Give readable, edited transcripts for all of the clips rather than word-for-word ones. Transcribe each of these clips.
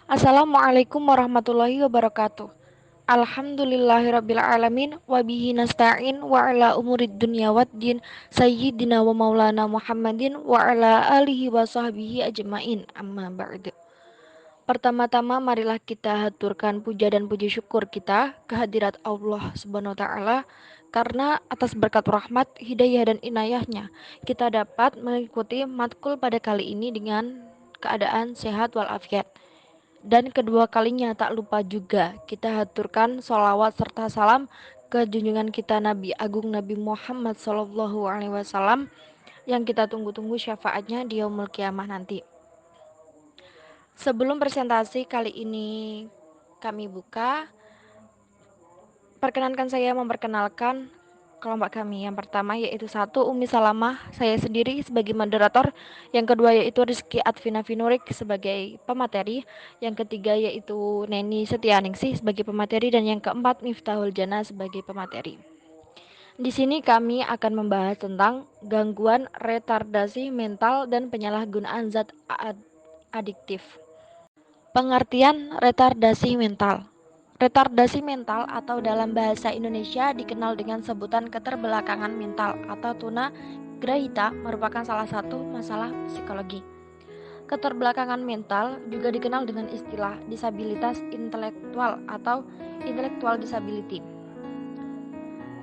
Assalamualaikum warahmatullahi wabarakatuh. Alhamdulillahirabbil alamin wa bihi nasta'in wa ala umurid dunya waddin sayyidina wa maulana Muhammadin wa ala alihi wa sahbihi ajmain. Amma ba'du. Pertama-tama marilah kita haturkan puja dan puji syukur kita kehadirat Allah Subhanahu wa taala karena atas berkat rahmat, hidayah dan inayahnya kita dapat mengikuti matkul pada kali ini dengan keadaan sehat walafiat. Dan kedua kalinya tak lupa juga kita haturkan sholawat serta salam ke junjungan kita Nabi Agung Nabi Muhammad Sallallahu Alaihi Wasallam yang kita tunggu-tunggu syafaatnya di yaumul kiamah nanti. Sebelum presentasi kali ini kami buka, perkenankan saya memperkenalkan kelompok kami. Yang pertama yaitu satu Umi Salamah, saya sendiri sebagai moderator. Yang kedua yaitu Rizky Advina Finurik sebagai pemateri. Yang ketiga yaitu Neni Setianingsih sebagai pemateri. Dan yang keempat Miftahul Jana sebagai pemateri. Di sini kami akan membahas tentang gangguan retardasi mental dan penyalahgunaan zat adiktif. Pengertian retardasi mental. Retardasi mental atau dalam bahasa Indonesia dikenal dengan sebutan keterbelakangan mental atau tuna grahita merupakan salah satu masalah psikologi. Keterbelakangan mental juga dikenal dengan istilah disabilitas intelektual atau intellectual disability.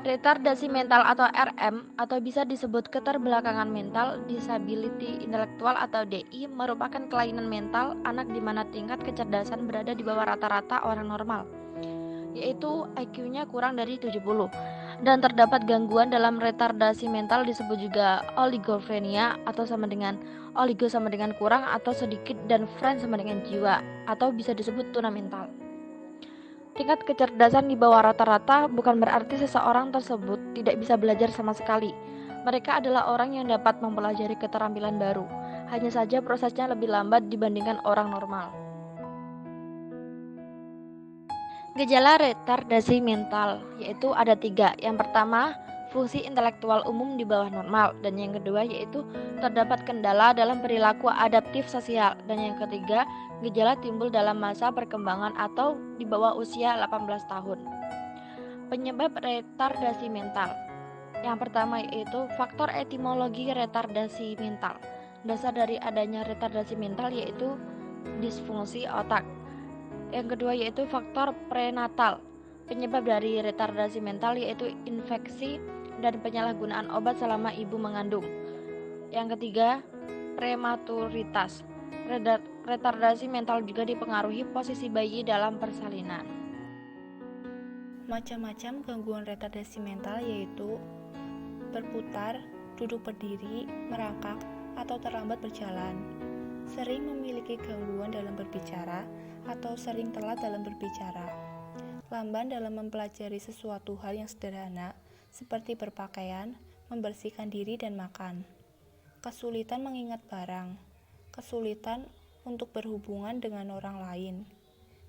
Retardasi mental atau RM atau bisa disebut keterbelakangan mental, disability intelektual atau DI merupakan kelainan mental anak di mana tingkat kecerdasan berada di bawah rata-rata orang normal, yaitu IQ-nya kurang dari 70. Dan terdapat gangguan dalam retardasi mental disebut juga oligofrenia atau sama dengan oligo sama dengan kurang atau sedikit dan fren sama dengan jiwa atau bisa disebut tuna mental. Tingkat kecerdasan di bawah rata-rata bukan berarti seseorang tersebut tidak bisa belajar sama sekali. Mereka adalah orang yang dapat mempelajari keterampilan baru. Hanya saja prosesnya lebih lambat dibandingkan orang normal. Gejala retardasi mental yaitu ada 3. Yang pertama, fungsi intelektual umum di bawah normal. Dan yang kedua yaitu terdapat kendala dalam perilaku adaptif sosial. Dan yang ketiga, gejala timbul dalam masa perkembangan atau di bawah usia 18 tahun. Penyebab retardasi mental. Yang pertama yaitu faktor etimologi retardasi mental. Dasar dari adanya retardasi mental yaitu disfungsi otak. Yang kedua yaitu faktor prenatal. Penyebab dari retardasi mental yaitu infeksi dan penyalahgunaan obat selama ibu mengandung. Yang ketiga, prematuritas. Retardasi mental juga dipengaruhi posisi bayi dalam persalinan. Macam-macam gangguan retardasi mental yaitu berputar, duduk berdiri, merangkak, atau terlambat berjalan. Sering memiliki gangguan dalam berbicara atau sering telat dalam berbicara. Lamban dalam mempelajari sesuatu hal yang sederhana seperti berpakaian, membersihkan diri dan makan. Kesulitan mengingat barang. Kesulitan untuk berhubungan dengan orang lain.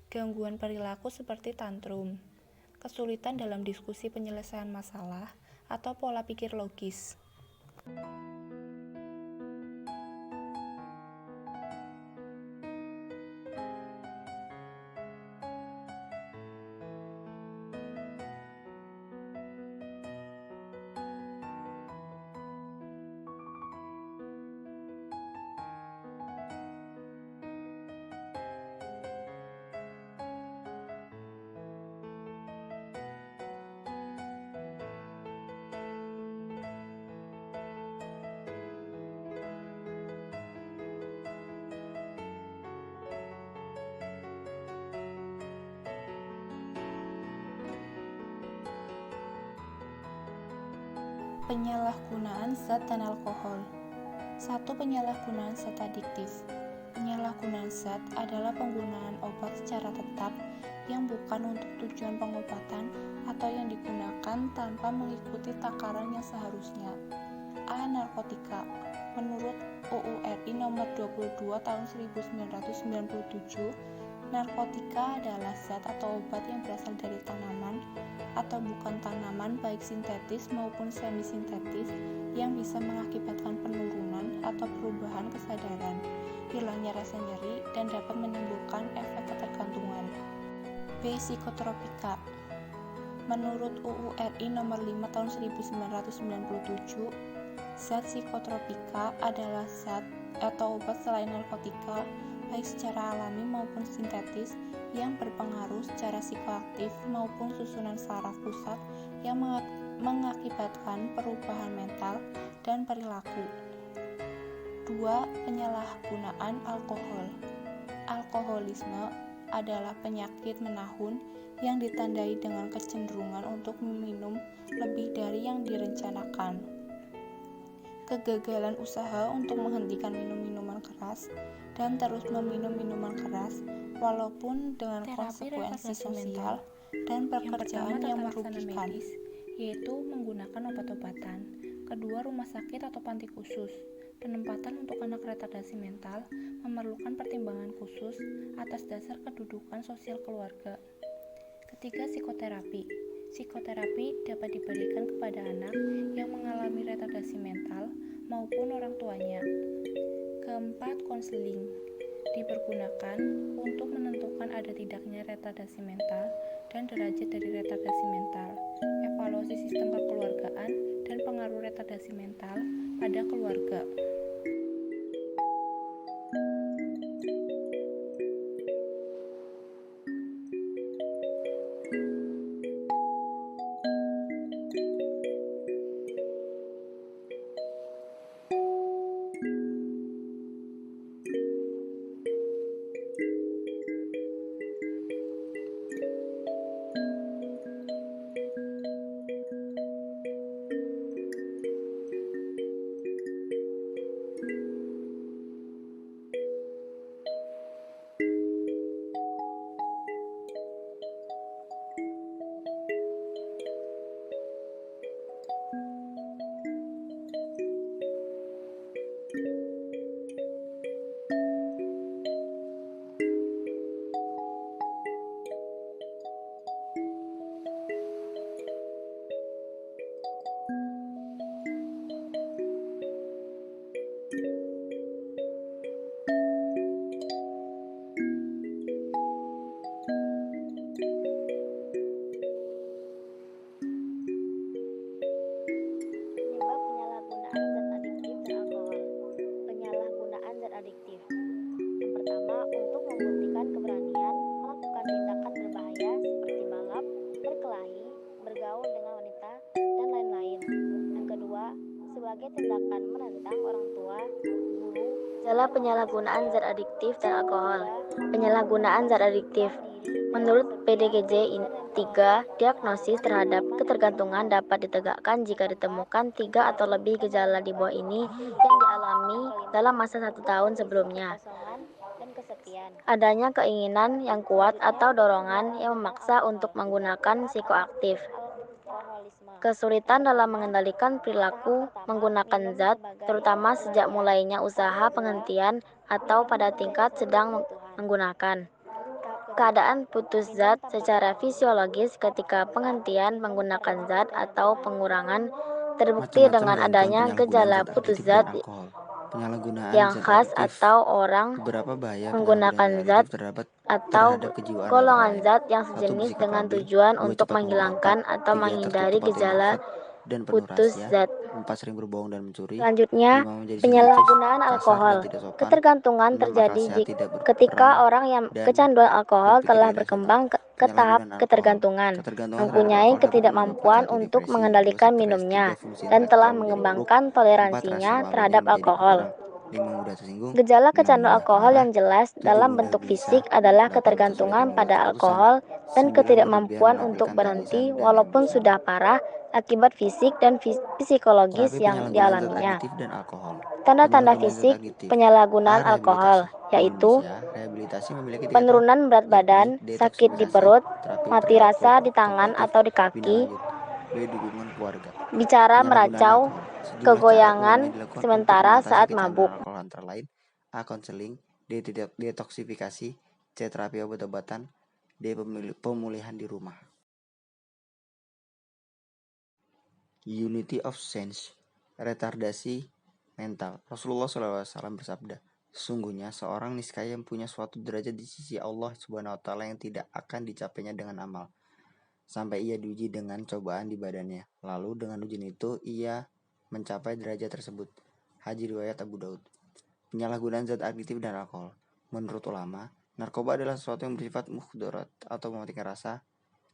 Gangguan perilaku seperti tantrum. Kesulitan dalam diskusi penyelesaian masalah atau pola pikir logis. Penyalahgunaan zat dan alkohol. 1. Penyalahgunaan zat adiktif. Penyalahgunaan zat adalah penggunaan obat secara tetap yang bukan untuk tujuan pengobatan atau yang digunakan tanpa mengikuti takaran yang seharusnya. A. Narkotika. Menurut UU RI nomor 22 tahun 1997, narkotika adalah zat atau obat yang berasal dari tanaman atau bukan tanaman baik sintetis maupun semi-sintetis yang bisa mengakibatkan penurunan atau perubahan kesadaran, hilangnya rasa nyeri, dan dapat menimbulkan efek B. Psikotropika. Menurut UU RI nomor 5 tahun 1997, zat psikotropika adalah zat atau obat selain narkotika, baik secara alami maupun sintetis, yang berpengaruh secara psikoaktif maupun susunan saraf pusat yang mengakibatkan perubahan mental dan perilaku. 2. Penyalahgunaan alkohol. Alkoholisme adalah penyakit menahun yang ditandai dengan kecenderungan untuk meminum lebih dari yang direncanakan, kegagalan usaha untuk menghentikan minum minuman keras, dan terus meminum minuman keras walaupun dengan konsekuensi sosial dan pekerjaan yang merugikan, yaitu menggunakan obat-obatan. Kedua, rumah sakit atau panti khusus. Penempatan untuk anak retardasi mental memerlukan pertimbangan khusus atas dasar kedudukan sosial keluarga. Ketiga, psikoterapi. Psikoterapi dapat diberikan kepada anak yang mengalami retardasi mental maupun orang tuanya. Keempat, konseling dipergunakan untuk menentukan ada tidaknya retardasi mental dan derajat dari retardasi mental, evaluasi sistem kekeluargaan, dan pengaruh retardasi mental pada keluarga. Sebagai tindakan menentang orang tua, guru, gejala penyalahgunaan zat adiktif dan alkohol. Penyalahgunaan zat adiktif. Menurut PDGJ 3, diagnosis terhadap ketergantungan dapat ditegakkan jika ditemukan 3 atau lebih gejala di bawah ini yang dialami dalam masa 1 tahun sebelumnya. Adanya keinginan yang kuat atau dorongan yang memaksa untuk menggunakan psikoaktif. Kesulitan dalam mengendalikan perilaku menggunakan zat, terutama sejak mulainya usaha penghentian atau pada tingkat sedang menggunakan. Keadaan putus zat secara fisiologis ketika penghentian menggunakan zat atau pengurangan terbukti dengan adanya gejala putus zat yang khas atau orang menggunakan zat atau golongan zat yang sejenis dengan tujuan untuk menghilangkan atau menghindari gejala putus zat. Selanjutnya, penyalahgunaan alkohol. Ketergantungan terjadi ketika orang yang kecanduan alkohol telah berkembang ke tahap ketergantungan, mempunyai ketidakmampuan untuk mengendalikan minumnya, dan telah mengembangkan toleransinya terhadap alkohol. Gejala kecanduan alkohol yang jelas dalam bentuk fisik adalah ketergantungan pada alkohol dan ketidakmampuan untuk berhenti walaupun sudah parah akibat fisik dan psikologis yang dialaminya. Tanda-tanda fisik penyalahgunaan alkohol yaitu penurunan berat badan, sakit di perut, mati rasa di tangan atau di kaki, bicara meracau, kegoyangan sementara saat mabuk. Antara lain A. Konseling, D. Detoksifikasi, C. Terapi obat-obatan, D. Pemulihan di rumah. Unity of Sense, retardasi mental. Rasulullah SAW bersabda, Sesungguhnya seorang niscaya punya suatu derajat di sisi Allah Subhanahu wa taala yang tidak akan dicapainya dengan amal, sampai ia diuji dengan cobaan di badannya. Lalu dengan ujian itu ia mencapai derajat tersebut. Hadis riwayat Abu Daud. Penyalahgunaan zat aditif dan alkohol. Menurut ulama, narkoba adalah sesuatu yang bersifat mukhdarat atau mematikan rasa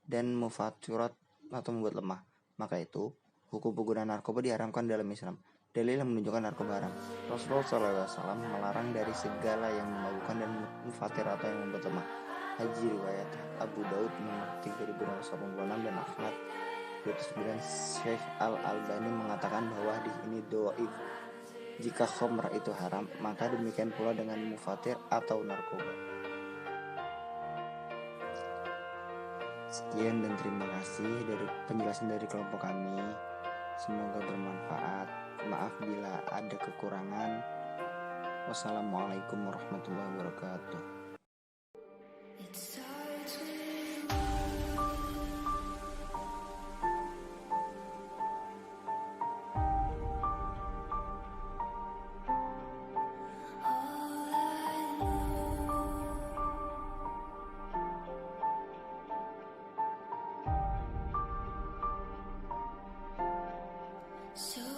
dan mufaturat atau membuat lemah. Maka itu, hukum penggunaan narkoba diharamkan dalam Islam. Dalil yang menunjukkan narkoba haram. Rasulullah SAW melarang dari segala yang memabukkan dan mufatir atau yang membuat lemah. Hadis riwayat Abu Daud nomor 3286 dan Ahmad 29. Syekh Al-Albani mengatakan bahwa hadis ini dhaif. Jika khamr itu haram, maka demikian pula dengan mufatir atau narkoba. Sekian dan terima kasih dari penjelasan dari kelompok kami. Semoga bermanfaat. Maaf bila ada kekurangan. Wassalamualaikum warahmatullahi wabarakatuh. So